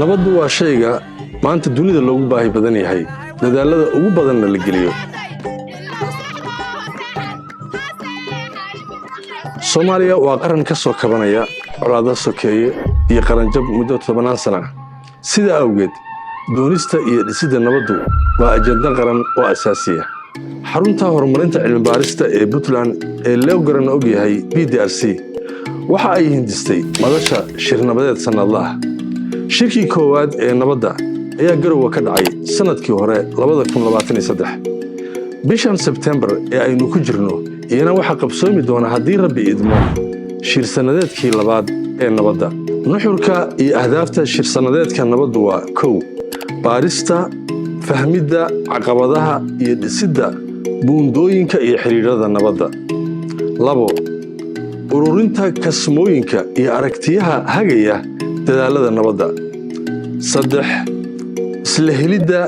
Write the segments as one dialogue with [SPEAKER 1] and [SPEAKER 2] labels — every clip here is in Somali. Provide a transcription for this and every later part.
[SPEAKER 1] nabaddu waa shayga maanta dunida loogu baahi badan yahay dadaalada ugu badanna la geliyo Soomaaliya waa qaran ka soo kabanaya colaado sokeeye iyo qaranjab muddo 10 sano sida awgeed doonista iyo dhisidda nabaddu waa ajenda qaran oo asaasi ah xarunta horumarinta cilmi baarista ee Puntland ee loo garan og yahay PDRC waxa ay hindistay madasha shirnabadeed sanadlaha shirkii koowaad ee nabadda ayaa garowa ka dhacay sanadkii hore 2023 bishan September ee aynu ku jirno iyana waxa qabsoomi doona hadii Rabbi idmo shir sanadeedkii labaad ee nabadda nuxurka iyo ahdaafta shir sanadeedka nabaddu waa 1 baarista fahmidda caqabadaha iyo dhisidda buundooyinka iyo xiriirada nabadda 2 ururinta kasmooyinka iyo aragtiyaha hagaya dadaalada nabadda 3 isla helidda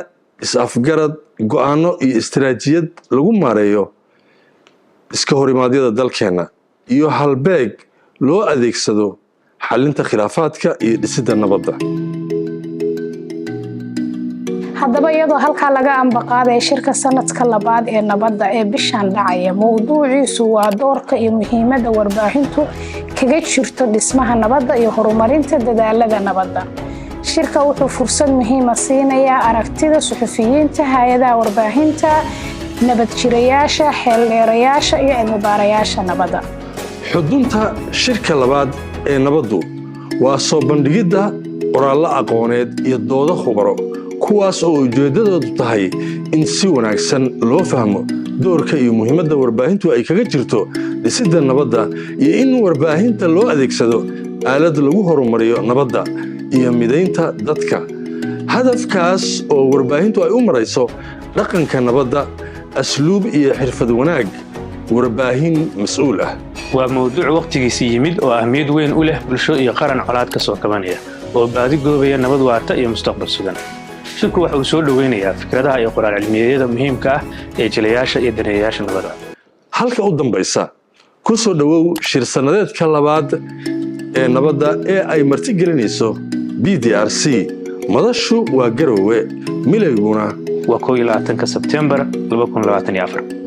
[SPEAKER 1] is-afgarad go'aano iyo istiraatiijiyad lagu maareeyo iska horimaadyada dalkeena iyo halbeeg loo adeegsado xalinta khilaafaadka iyo dhisidda nabadda
[SPEAKER 2] haddaba iyadoo halka laga ambaqaaday shirka sanadka labaad ee nabadda ee bishan dhacaya mowduuciisu waa doorka iyo muhiimadda warbaahintu kaga jirto dhismaha nabadda iyo horumarinta dadaalada nabadda shirka wuxuu fursad muhiim ah siinayaa aragtida suxufiyiinta hay'adaha warbaahinta nabad jirayaasha xeeldheerayaasha iyo cilmi-baarayaasha nabadda
[SPEAKER 1] xudunta shirka labaad ee nabaddu waa soo bandhigidda qoraallo aqooneed iyo doodo khubaro kuwaas oo ujeedadoodu tahay in si wanaagsan loo fahmo doorka iyo muhiimadda warbaahintu ay kaga jirto dhisidda nabadda iyo in warbaahinta loo adeegsado aalad lagu horumariyo nabadda iyo mideynta dadka hadafkaas oo warbaahintu ay u marayso dhaqanka nabadda asluub iyo xirfad wanaag warbaahin mas'uul ah
[SPEAKER 3] waa mowduuc waqtigiisa yimid oo ahmiyad weyn u leh bulsho iyo qaran colaad ka soo kabanaya oo baadi goobaya nabad waarta iyo mustaqbal sugan shirku waxa uu soo dhaweynayaa fikradaha iyo qoraal cilmiyeedyada muhiimka ah ee jilayaasha iyo daneeyayaasha nabadda
[SPEAKER 1] halka u dambaysa ku soo dhawow shir sanadeedka labaad ee nabadda ee ay marti gelinayso PDRC madashu waa garowe milayguna
[SPEAKER 3] waa 21 September 2024